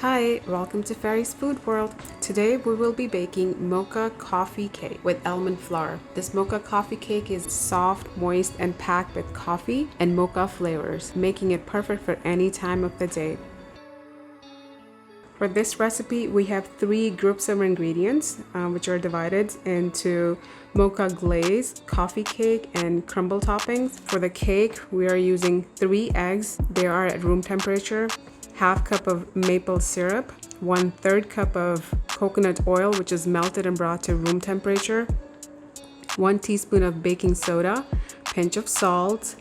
Hi, welcome to Fairy's Food World. Today we will be baking mocha coffee cake with almond flour. This mocha coffee cake is soft, moist, and packed with coffee and mocha flavors, making it perfect for any time of the day. For this recipe, we have 3 groups of ingredients, which are divided into mocha glaze, coffee cake, and crumble toppings. For the cake, we are using 3 eggs. They are at room temperature, half cup of maple syrup, 1/3 cup of coconut oil, which is melted and brought to room temperature, 1 teaspoon of baking soda, pinch of salt,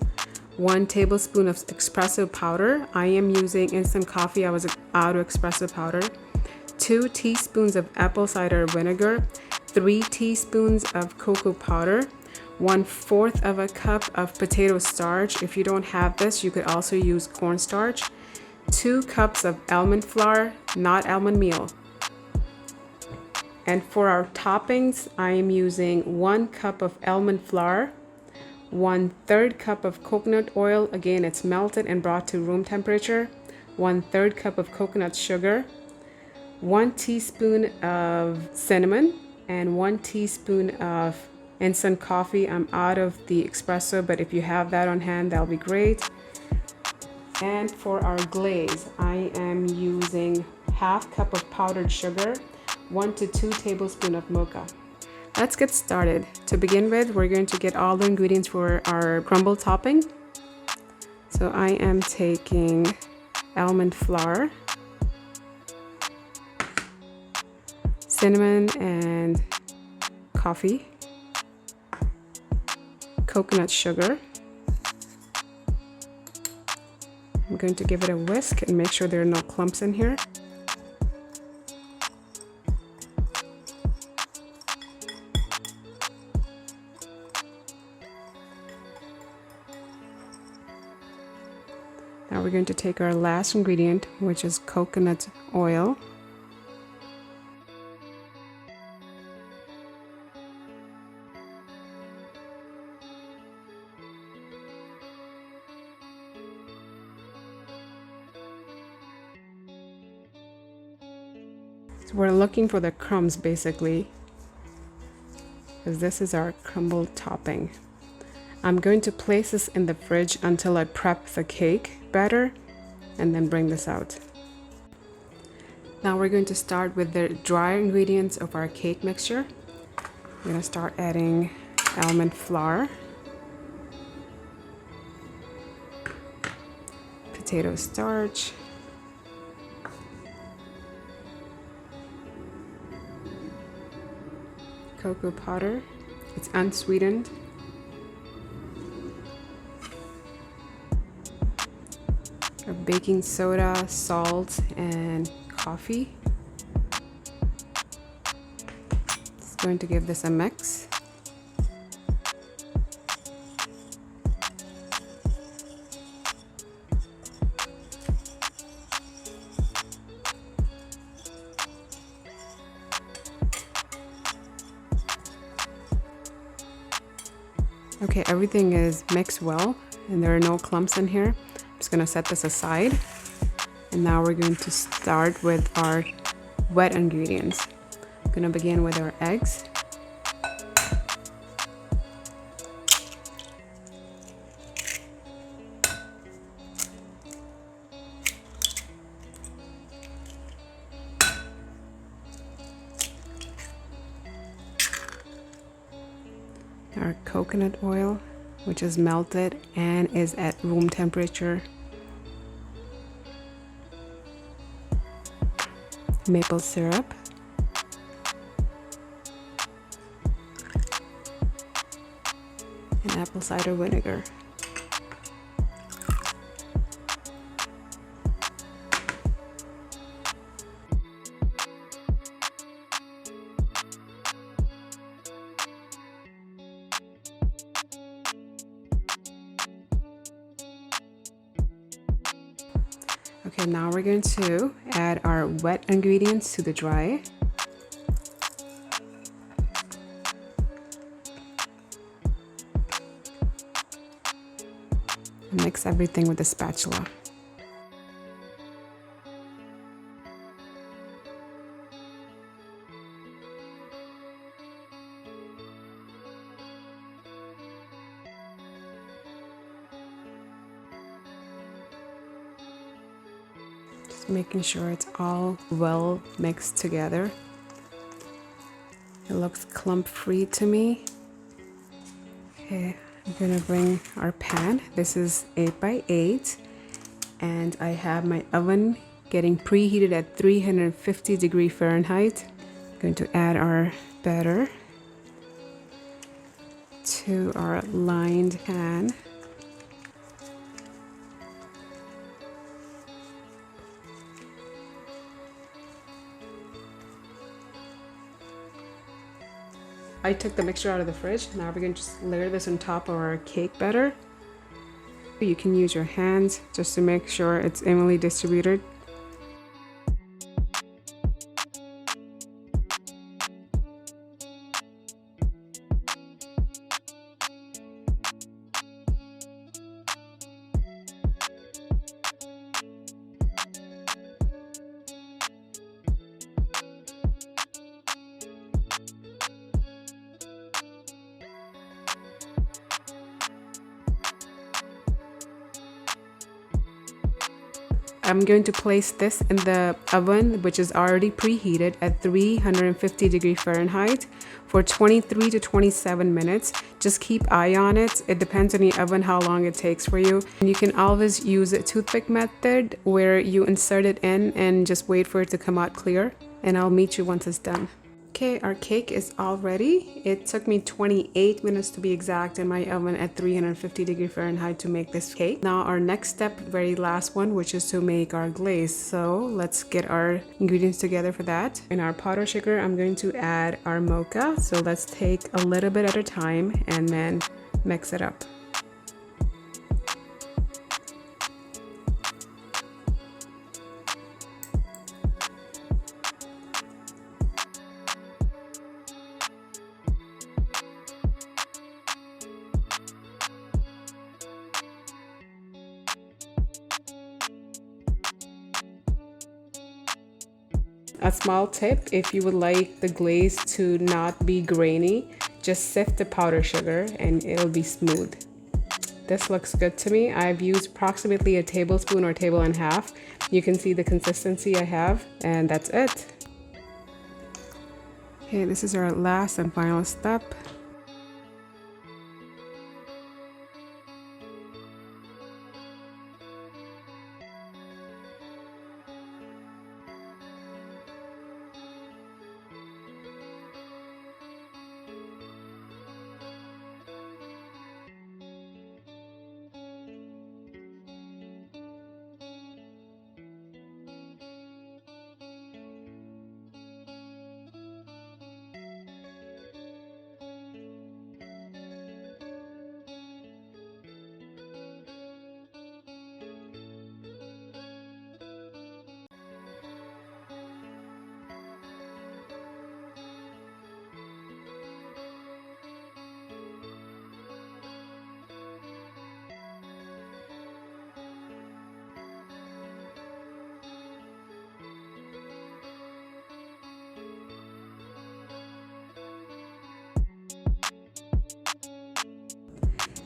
1 tablespoon of espresso powder. I am using instant coffee. I was out of espresso powder. 2 teaspoons of apple cider vinegar, 3 teaspoons of cocoa powder, 1/4 of a cup of potato starch. If you don't have this, you could also use cornstarch. 2 cups of almond flour, not almond meal. And for our toppings, I am using 1 cup of almond flour, 1/3 cup of coconut oil. Again, it's melted and brought to room temperature. 1/3 cup of coconut sugar, 1 teaspoon of cinnamon, and 1 teaspoon of instant coffee. I'm out of the espresso, but if you have that on hand, that'll be great. And for our glaze, I am using half cup of powdered sugar, 1 to 2 tablespoons of mocha. Let's get started. To begin with, we're going to get all the ingredients for our crumble topping. So I am taking almond flour, cinnamon and coffee, coconut sugar. I'm going to give it a whisk and make sure there are no clumps in here. Now we're going to take our last ingredient, which is coconut oil. So we're looking for the crumbs basically, because this is our crumble topping. I'm going to place this in the fridge until I prep the cake batter and then bring this out. Now we're going to start with the dry ingredients of our cake mixture. I'm going to start adding almond flour, potato starch, cocoa powder, it's unsweetened, our baking soda, salt, and coffee. Just going to give this a mix. Okay, everything is mixed well and there are no clumps in here. I'm just gonna set this aside. And now we're going to start with our wet ingredients. I'm gonna begin with our eggs. Our coconut oil, which is melted and is at room temperature. Maple syrup. And apple cider vinegar. Okay, now we're going to add our wet ingredients to the dry. Mix everything with a spatula. Making sure it's all well mixed together. It looks clump free to me. Okay, I'm gonna bring our pan. This is 8 by 8, and I have my oven getting preheated at 350 Fahrenheit. I'm going to add our batter to our lined pan. I took the mixture out of the fridge. Now we're going to just layer this on top of our cake batter. You can use your hands just to make sure it's evenly distributed. I'm going to place this in the oven, which is already preheated at 350 Fahrenheit for 23 to 27 minutes. Just keep eye on it. It depends on the oven how long it takes for you. And you can always use a toothpick method where you insert it in and just wait for it to come out clear. And I'll meet you once it's done. Okay, our cake is all ready. It took me 28 minutes to be exact in my oven at 350 Fahrenheit to make this cake. Now our next step, very last one, which is to make our glaze. So let's get our ingredients together for that. In our powdered sugar, I'm going to add our mocha. So let's take a little bit at a time and then mix it up. A small tip, if you would like the glaze to not be grainy, just sift the powdered sugar and it'll be smooth. This looks good to me. I've used approximately a tablespoon or table and a half. You can see the consistency I have, and that's it. Okay, this is our last and final step.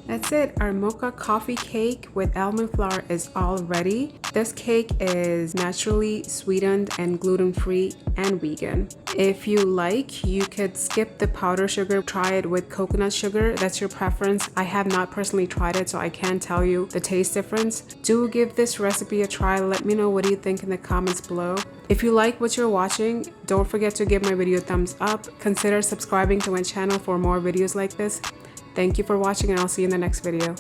That's it, our mocha coffee cake with almond flour is all ready. This cake is naturally sweetened and gluten-free and vegan. If you like, you could skip the powdered sugar, try it with coconut sugar. That's your preference. I have not personally tried it, so I can't tell you the taste difference. Do give this recipe a try. Let me know what you think in the comments below. If you like what you're watching, don't forget to give my video a thumbs up. Consider subscribing to my channel for more videos like this. Thank you for watching, and I'll see you in the next video.